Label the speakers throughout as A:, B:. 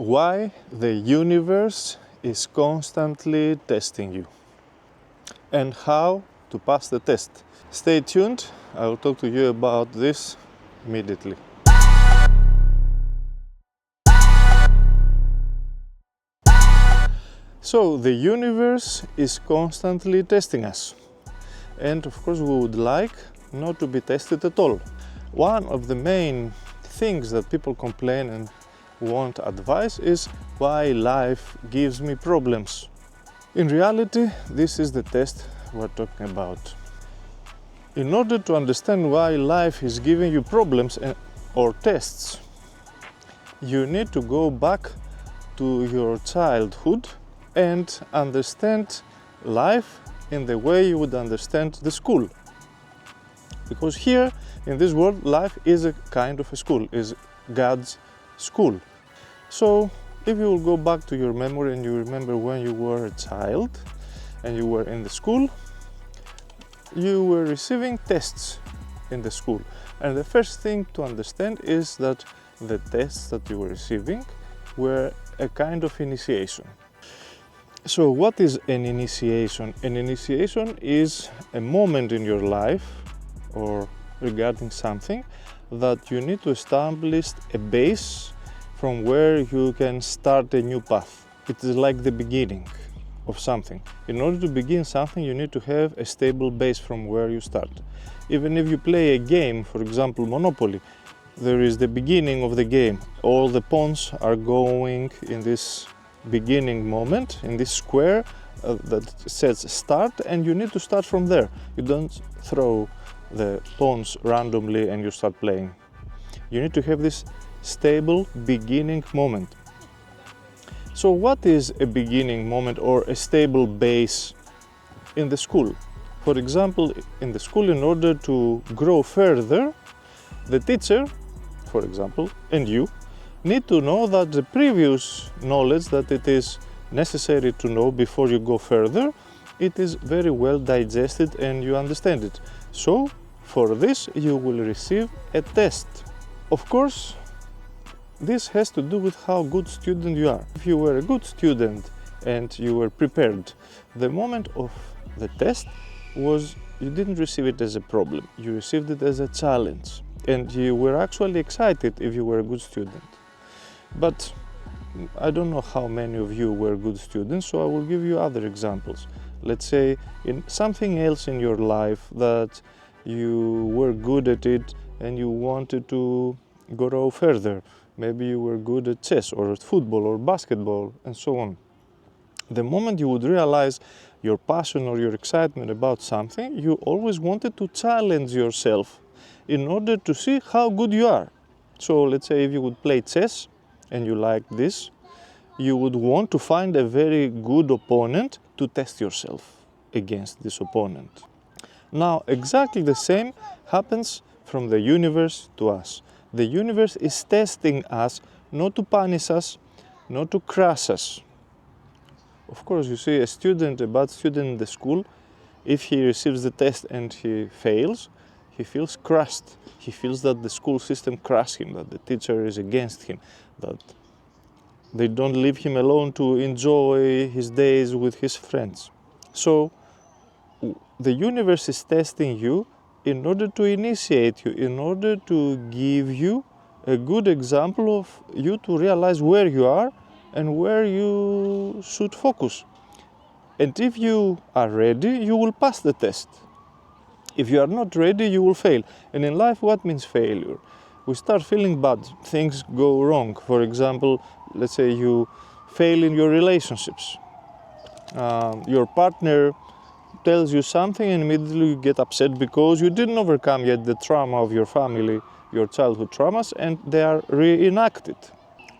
A: why the universe is constantly testing you and how to pass the test. Stay tuned, I will talk to you about this immediately. So the universe is constantly testing us, and of course we would like not to be tested at all. One of the main things that people complain and want advice is why life gives me problems. In reality, this is the test we're talking about. In order to understand why life is giving you problems or tests, you need to go back to your childhood and understand life in the way you would understand the school. Because here in this world, life is a kind of a school, is God's school. So if you will go back to your memory and you remember when you were a child and you were in the school, you were receiving tests in the school. And the first thing to understand is that the tests that you were receiving were a kind of initiation. So what is an initiation? An initiation is a moment in your life or regarding something that you need to establish a base from where you can start a new path. It is like the beginning of something. In order to begin something, you need to have a stable base from where you start. Even if you play a game, for example, Monopoly, there is the beginning of the game. All the pawns are going in this beginning moment, in this square that says start, and you need to start from there. You don't throw the pawns randomly and you start playing. You need to have this stable beginning moment. So what is a beginning moment or a stable base in the school? For example, in the school, in order to grow further, the teacher, for example, and you need to know that the previous knowledge that it is necessary to know before you go further, it is very well digested and you understand it. So for this you will receive a test. Of course, this has to do with how good student you are. If you were a good student and you were prepared, the moment of the test was you didn't receive it as a problem, you received it as a challenge, and you were actually excited if you were a good student. But I don't know how many of you were good students, so I will give you other examples. Let's say in something else in your life that you were good at it and you wanted to grow further. Maybe you were good at chess or at football or basketball and so on. The moment you would realize your passion or your excitement about something, you always wanted to challenge yourself in order to see how good you are. So let's say if you would play chess and you like this, you would want to find a very good opponent to test yourself against this opponent. Now, exactly the same happens from the universe to us. The universe is testing us not to punish us, not to crush us. Of course, you see a bad student in the school, if he receives the test and he fails, he feels crushed. He feels that the school system crushed him, that the teacher is against him, that they don't leave him alone to enjoy his days with his friends. So the universe is testing you in order to initiate you, in order to give you a good example of you to realize where you are and where you should focus. And if you are ready, you will pass the test. If you are not ready, you will fail. And in life, what means failure? We start feeling bad, things go wrong. For example, let's say you fail in your relationships. Your partner tells you something and immediately you get upset because you didn't overcome yet the trauma of your family, your childhood traumas, and they are reenacted.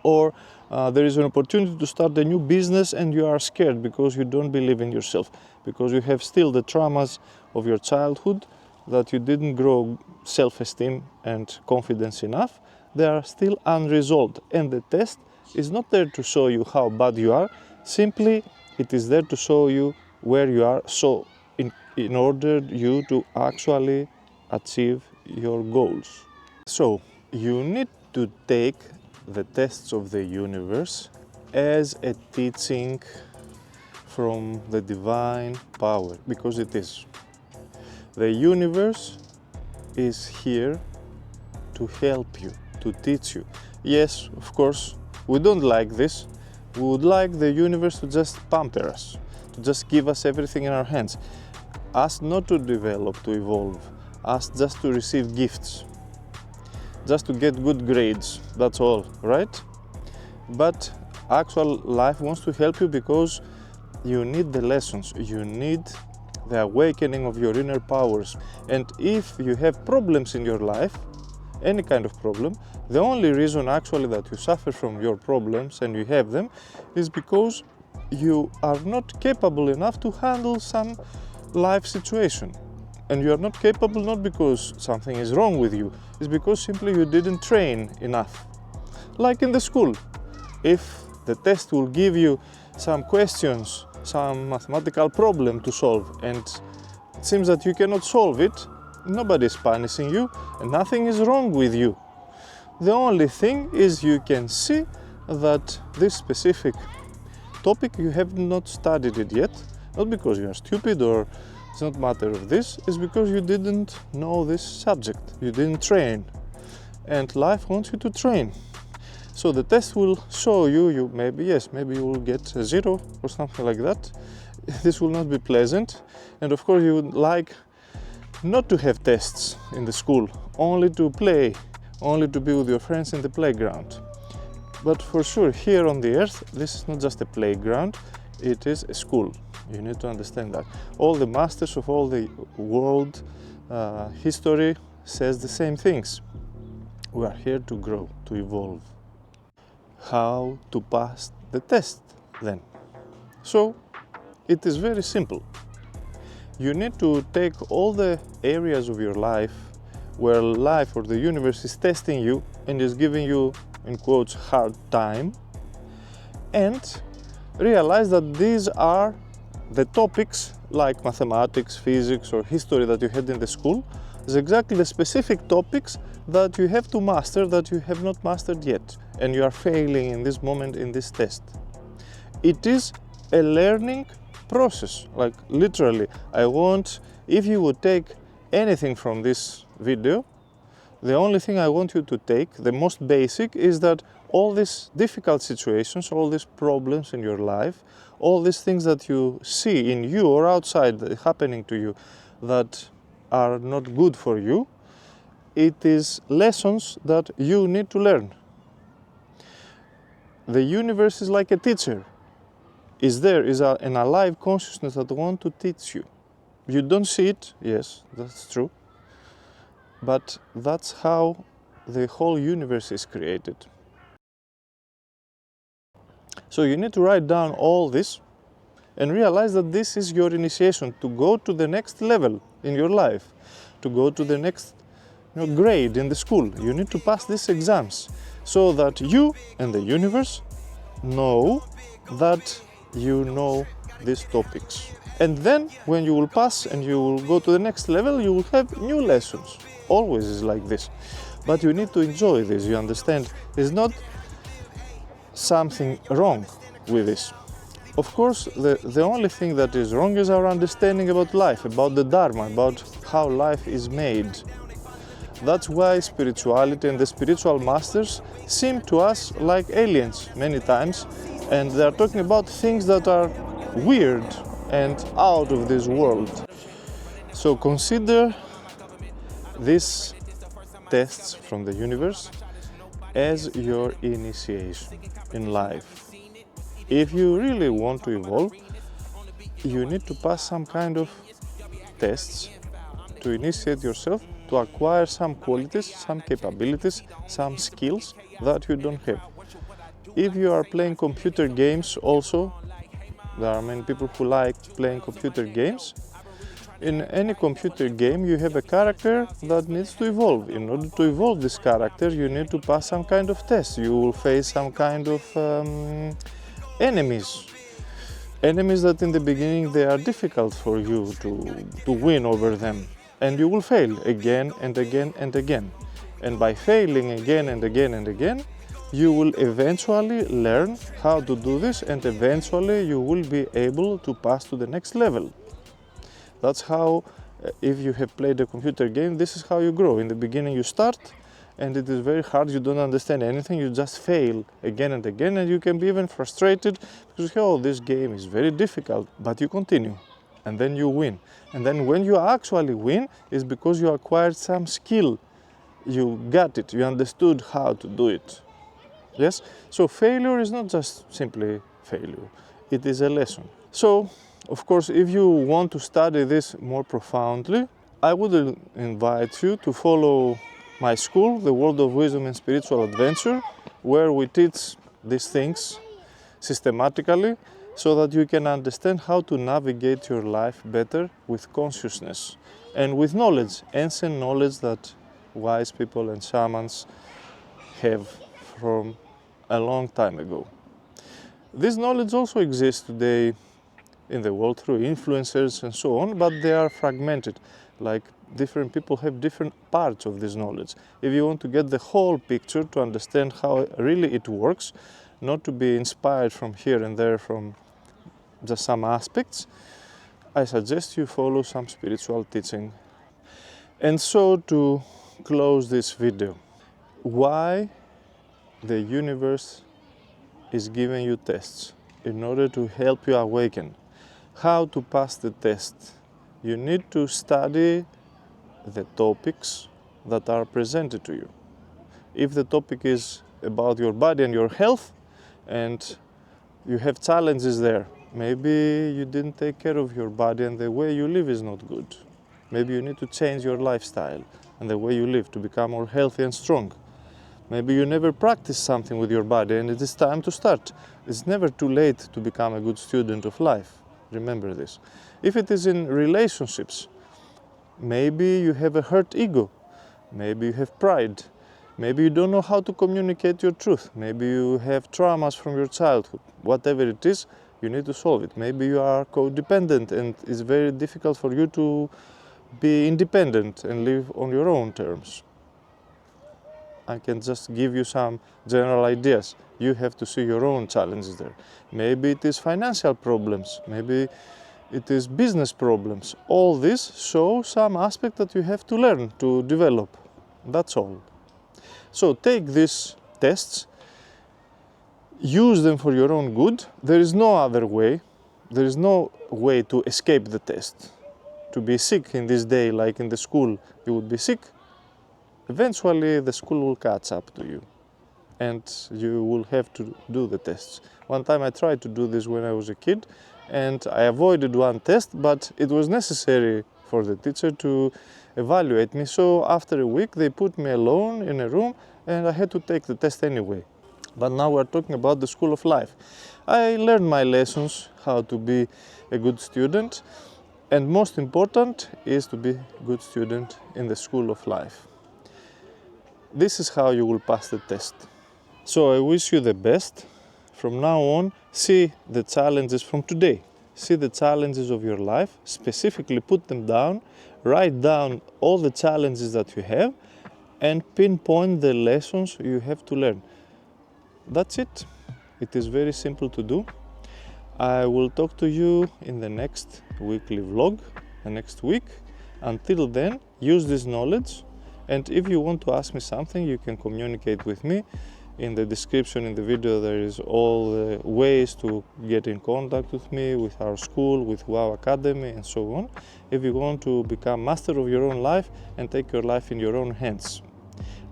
A: Or there is an opportunity to start a new business and you are scared because you don't believe in yourself, because you have still the traumas of your childhood that you didn't grow self-esteem and confidence enough. They are still unresolved, and the test is not there to show you how bad you are, simply it is there to show you where you are, so in order you to actually achieve your goals. So you need to take the tests of the universe as a teaching from the divine power, because it is. The universe is here to help you, to teach you. Yes, of course, we don't like this. We would like the universe to just pamper us, to just give us everything in our hands. Us not to develop, to evolve, us just to receive gifts, just to get good grades, that's all, right? But actual life wants to help you because you need the lessons, you need the awakening of your inner powers. And if you have problems in your life, any kind of problem, the only reason actually that you suffer from your problems and you have them is because you are not capable enough to handle some life situation. And you are not capable not because something is wrong with you, it's because simply you didn't train enough. Like in the school, if the test will give you some questions, some mathematical problem to solve, and it seems that you cannot solve it, nobody is punishing you and nothing is wrong with you. The only thing is you can see that this specific topic you have not studied it yet, not because you are stupid or it's not a matter of this, it's because you didn't know this subject, you didn't train, and life wants you to train. So the test will show you, maybe you will get a 0 or something like that. This will not be pleasant, and of course you would like not to have tests in the school, only to play, only to be with your friends in the playground. But for sure, here on the earth, this is not just a playground, it is a school. You need to understand that. All the masters of all the world history says the same things. We are here to grow, to evolve. How to pass the test then? So, it is very simple. You need to take all the areas of your life where life or the universe is testing you and is giving you, in quotes, hard time, and realize that these are the topics like mathematics, physics or history that you had in the school is exactly the specific topics that you have to master that you have not mastered yet, and you are failing in this moment in this test. It is a learning process, like literally. I want, if you would take anything from this video, the only thing I want you to take, the most basic, is that all these difficult situations, all these problems in your life, all these things that you see in you or outside happening to you that are not good for you, it is lessons that you need to learn. The universe is like a teacher. There is an alive consciousness that wants to teach you. You don't see it, yes, that's true, but that's how the whole universe is created. So you need to write down all this and realize that this is your initiation to go to the next level in your life, to go to the next grade in the school. You need to pass these exams so that you and the universe know that you know these topics. And then when you will pass and you will go to the next level, you will have new lessons. Always is like this. But you need to enjoy this, you understand? There's not something wrong with this. Of course, the only thing that is wrong is our understanding about life, about the Dharma, about how life is made. That's why spirituality and the spiritual masters seem to us like aliens many times, and they are talking about things that are weird and out of this world. So consider these tests from the universe as your initiation in life. If you really want to evolve, you need to pass some kind of tests to initiate yourself, to acquire some qualities, some capabilities, some skills that you don't have. If you are playing computer games also, there are many people who like playing computer games. In any computer game you have a character that needs to evolve. In order to evolve this character you need to pass some kind of test. You will face some kind of enemies. Enemies that in the beginning they are difficult for you to win over them. And you will fail again and again and again. And by failing again and again and again, you will eventually learn how to do this, and eventually you will be able to pass to the next level. That's how, if you have played a computer game, this is how you grow. In the beginning you start, and it is very hard, you don't understand anything, you just fail again and again, and you can be even frustrated because, oh, this game is very difficult, but you continue, and then you win. And then when you actually win, it's because you acquired some skill. You got it, you understood how to do it. Yes? So failure is not just simply failure, it is a lesson. So, of course, if you want to study this more profoundly, I would invite you to follow my school, the World of Wisdom and Spiritual Adventure, where we teach these things systematically so that you can understand how to navigate your life better with consciousness and with knowledge, ancient knowledge that wise people and shamans have from a long time ago. This knowledge also exists today in the world through influencers and so on, but they are fragmented. Like, different people have different parts of this knowledge. If you want to get the whole picture, to understand how really it works, not to be inspired from here and there from just some aspects, I suggest you follow some spiritual teaching. And so, to close this video, why the universe is giving you tests in order to help you awaken. How to pass the test? You need to study the topics that are presented to you. If the topic is about your body and your health, and you have challenges there, maybe you didn't take care of your body and the way you live is not good. Maybe you need to change your lifestyle and the way you live to become more healthy and strong. Maybe you never practiced something with your body and it is time to start. It's never too late to become a good student of life. Remember this. If it is in relationships, maybe you have a hurt ego. Maybe you have pride. Maybe you don't know how to communicate your truth. Maybe you have traumas from your childhood. Whatever it is, you need to solve it. Maybe you are codependent and it's very difficult for you to be independent and live on your own terms. I can just give you some general ideas. You have to see your own challenges there. Maybe it is financial problems. Maybe it is business problems. All this shows some aspect that you have to learn to develop. That's all. So take these tests, use them for your own good. There is no other way. There is no way to escape the test. To be sick in this day, like in the school, you would be sick. Eventually the school will catch up to you and you will have to do the tests. One time I tried to do this when I was a kid and I avoided one test, but it was necessary for the teacher to evaluate me. So after a week they put me alone in a room and I had to take the test anyway. But now we're talking about the school of life. I learned my lessons, how to be a good student, and most important is to be a good student in the school of life. This is how you will pass the test. So I wish you the best. From now on, see the challenges from today. See the challenges of your life, specifically put them down, write down all the challenges that you have, and pinpoint the lessons you have to learn. That's it. It is very simple to do. I will talk to you in the next weekly vlog, the next week. Until then, use this knowledge. And if you want to ask me something, you can communicate with me. In the description in the video there is all the ways to get in contact with me, with our school, with 𝗙𝗂𝗍 Academy and so on. If you want to become master of your own life and take your life in your own hands.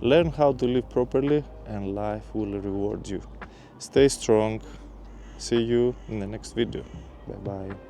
A: Learn how to live properly and life will reward you. Stay strong. See you in the next video. Bye bye.